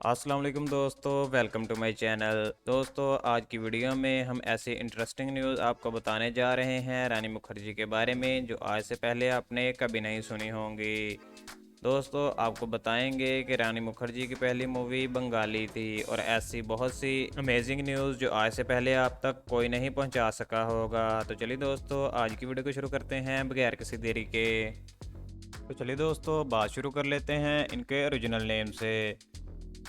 अस्सलाम वालेकुम दोस्तों, वेलकम टू माय चैनल। दोस्तों, आज की वीडियो में हम ऐसी इंटरेस्टिंग न्यूज़ आपको बताने जा रहे हैं रानी मुखर्जी के बारे में, जो आज से पहले आपने कभी नहीं सुनी होंगी। दोस्तों, आपको बताएंगे कि रानी मुखर्जी की पहली मूवी बंगाली थी और ऐसी बहुत सी अमेजिंग न्यूज़ जो आज से पहले आप तक कोई नहीं पहुंचा सका होगा। तो चलिए दोस्तों, आज की वीडियो को शुरू करते हैं बगैर किसी देरी के। तो चलिए दोस्तों, बात शुरू कर लेते हैं इनके ओरिजिनल नेम से।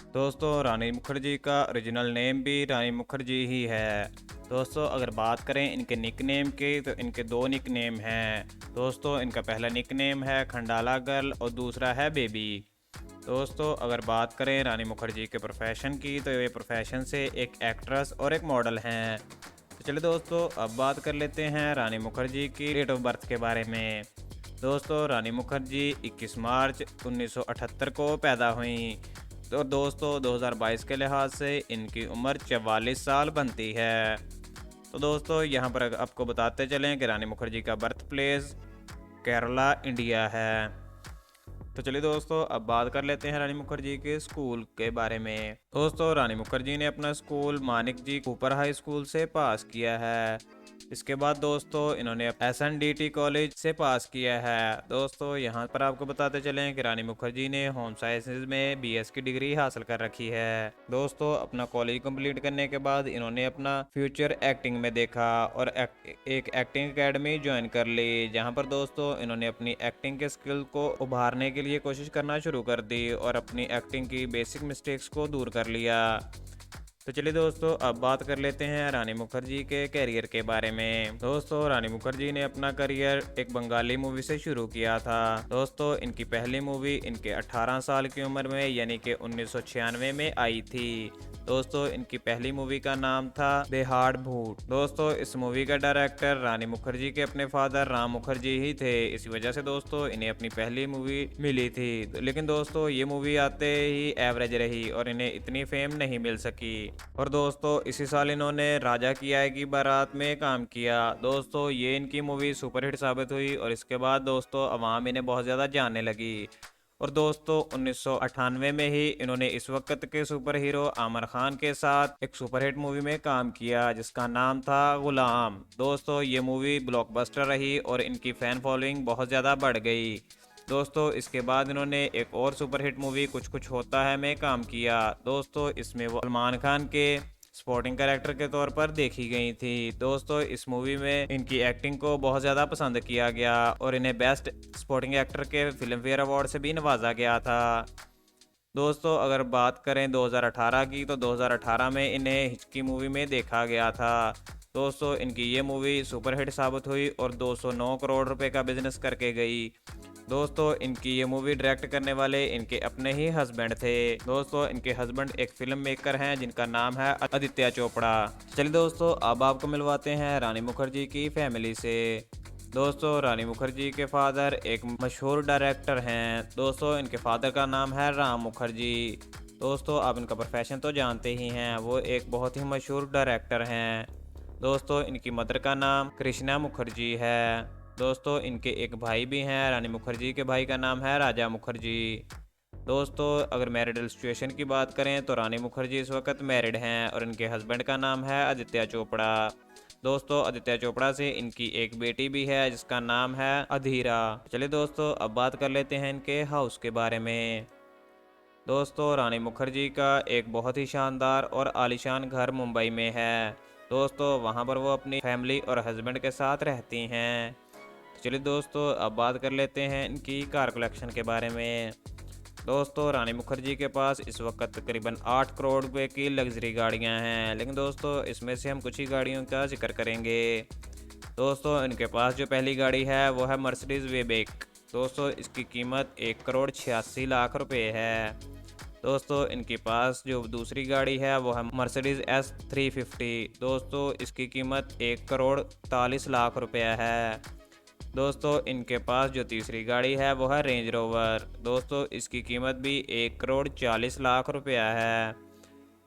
दोस्तों, रानी मुखर्जी का ओरिजिनल नेम भी रानी मुखर्जी ही है। दोस्तों, अगर बात करें इनके निक नेम की तो इनके दो निक नेम हैं। दोस्तों, इनका पहला निक नेम है खंडाला गर्ल और दूसरा है बेबी। दोस्तों, अगर बात करें रानी मुखर्जी के प्रोफेशन की तो ये प्रोफेशन से एक एक्ट्रेस और एक मॉडल हैं। तो चलिए दोस्तों, अब बात कर लेते हैं रानी मुखर्जी की डेट ऑफ बर्थ के बारे में। दोस्तों, रानी मुखर्जी 21 मार्च 1978 को पैदा हुई। तो दोस्तों, 2022 के लिहाज से इनकी उम्र 44 साल बनती है। तो दोस्तों, यहाँ पर आपको बताते चलें कि रानी मुखर्जी का बर्थ प्लेस केरला, इंडिया है। तो चलिए दोस्तों, अब बात कर लेते हैं रानी मुखर्जी के स्कूल के बारे में। दोस्तों, रानी मुखर्जी ने अपना स्कूल मानिक जी कूपर हाई स्कूल से पास किया है। इसके बाद दोस्तों, इन्होंने SNDT कॉलेज से पास किया है। दोस्तों, यहाँ पर आपको बताते चलें कि रानी मुखर्जी ने होम साइंसेज में BS की डिग्री हासिल कर रखी है। दोस्तों, अपना कॉलेज कंप्लीट करने के बाद इन्होंने अपना फ्यूचर एक्टिंग में देखा और एक एक्टिंग एकेडमी ज्वाइन कर ली, जहाँ पर दोस्तों इन्होंने अपनी एक्टिंग के स्किल को उभारने के लिए कोशिश करना शुरू कर दी और अपनी एक्टिंग की बेसिक मिस्टेक्स को दूर कर लिया। तो चलिए दोस्तों, अब बात कर लेते हैं रानी मुखर्जी के करियर के बारे में। दोस्तों, रानी मुखर्जी ने अपना करियर एक बंगाली मूवी से शुरू किया था। दोस्तों, इनकी पहली मूवी इनके 18 साल की उम्र में यानी कि 1996 में आई थी। दोस्तों, इनकी पहली मूवी का नाम था बेहाड़ भूत। दोस्तों, इस मूवी का डायरेक्टर रानी मुखर्जी के अपने फादर राम मुखर्जी ही थे। इसी वजह से दोस्तों इन्हें अपनी पहली मूवी मिली थी, लेकिन दोस्तों ये मूवी आते ही एवरेज रही और इन्हें इतनी फेम नहीं मिल सकी। और दोस्तों, इसी साल इन्होंने राजा की आएगी बारात में काम किया। दोस्तों, ये इनकी मूवी सुपरहिट साबित हुई और इसके बाद दोस्तों अवाम इन्हें बहुत ज़्यादा जानने लगी। और दोस्तों, 1998 में ही इन्होंने इस वक्त के सुपर हीरो आमिर खान के साथ एक सुपरहिट मूवी में काम किया जिसका नाम था गुलाम। दोस्तों, ये मूवी ब्लॉकबस्टर रही और इनकी फ़ैन फॉलोइंग बहुत ज़्यादा बढ़ गई। दोस्तों, इसके बाद इन्होंने एक और सुपरहिट मूवी कुछ कुछ होता है में काम किया। दोस्तों, इसमें वो सलमान खान के सपोर्टिंग कैरेक्टर के तौर पर देखी गई थी। दोस्तों, इस मूवी में इनकी एक्टिंग को बहुत ज़्यादा पसंद किया गया और इन्हें बेस्ट सपोर्टिंग एक्टर के फिल्म फेयर अवार्ड से भी नवाजा गया था। दोस्तों, अगर बात करें 2018 की तो 2018 में इन्हें हिचकी मूवी में देखा गया था। दोस्तों, इनकी ये मूवी सुपरहिट साबित हुई और 209 करोड़ रुपए का बिजनेस करके गई। दोस्तों, इनकी ये मूवी डायरेक्ट करने वाले इनके अपने ही हस्बैंड थे। दोस्तों, इनके हस्बैंड एक फिल्म मेकर हैं जिनका नाम है आदित्य चोपड़ा। चलिए दोस्तों, अब आपको मिलवाते हैं रानी मुखर्जी की फैमिली से। दोस्तों, रानी मुखर्जी के फादर एक मशहूर डायरेक्टर हैं। दोस्तों, इनके फादर का नाम है राम मुखर्जी। दोस्तों, आप इनका प्रोफेशन तो जानते ही हैं, वो एक बहुत ही मशहूर डायरेक्टर हैं। दोस्तों, इनकी मदर का नाम कृष्णा मुखर्जी है। दोस्तों, इनके एक भाई भी हैं। रानी मुखर्जी के भाई का नाम है राजा मुखर्जी। दोस्तों, अगर मैरिडल सिचुएशन की बात करें तो रानी मुखर्जी इस वक्त मैरिड हैं और इनके हस्बैंड का नाम है आदित्य चोपड़ा। दोस्तों, आदित्य चोपड़ा से इनकी एक बेटी भी है जिसका नाम है अधीरा। चलिए दोस्तों, अब बात कर लेते हैं इनके हाउस के बारे में। दोस्तों, रानी मुखर्जी का एक बहुत ही शानदार और आलीशान घर मुंबई में है। दोस्तों, वहां पर वो अपनी फैमिली और हस्बैंड के साथ रहती हैं। तो चलिए दोस्तों, अब बात कर लेते हैं इनकी कार कलेक्शन के बारे में। दोस्तों, रानी मुखर्जी के पास इस वक्त तकरीबन 8 करोड़ रुपए की लग्जरी गाड़ियां हैं, लेकिन दोस्तों इसमें से हम कुछ ही गाड़ियों का जिक्र करेंगे। दोस्तों, इनके पास जो पहली गाड़ी है वो है मर्सिडीज वेबेक। दोस्तों, इसकी कीमत 1 करोड़ 86 लाख रुपए है। दोस्तों, इनके पास जो दूसरी गाड़ी है वो है मर्सिडीज S350। दोस्तों, इसकी कीमत 1 करोड़ 43 लाख रुपया है। दोस्तों, इनके पास जो तीसरी गाड़ी है वो है रेंज रोवर। दोस्तों, इसकी कीमत भी 1 करोड़ 40 लाख रुपया है।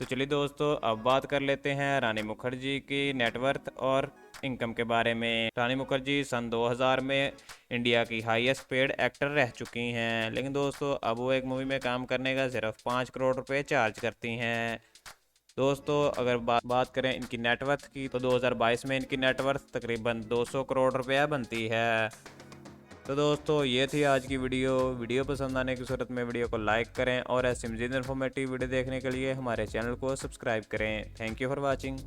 तो चलिए दोस्तों, अब बात कर लेते हैं रानी मुखर्जी की नेटवर्थ और इनकम के बारे में। रानी मुखर्जी सन 2000 में इंडिया की हाईएस्ट पेड एक्टर रह चुकी हैं, लेकिन दोस्तों अब वो एक मूवी में काम करने का सिर्फ 5 करोड़ रुपए चार्ज करती हैं। दोस्तों अगर बात करें इनकी नेटवर्थ की, तो 2022 में इनकी नेटवर्थ तकरीबन 200 करोड़ रुपया बनती है। तो दोस्तों ये थी आज की वीडियो पसंद आने की सूरत में वीडियो को लाइक करें और ऐसी मज़ीद इन्फॉर्मेटिव वीडियो देखने के लिए हमारे चैनल को सब्सक्राइब करें। Thank you for watching.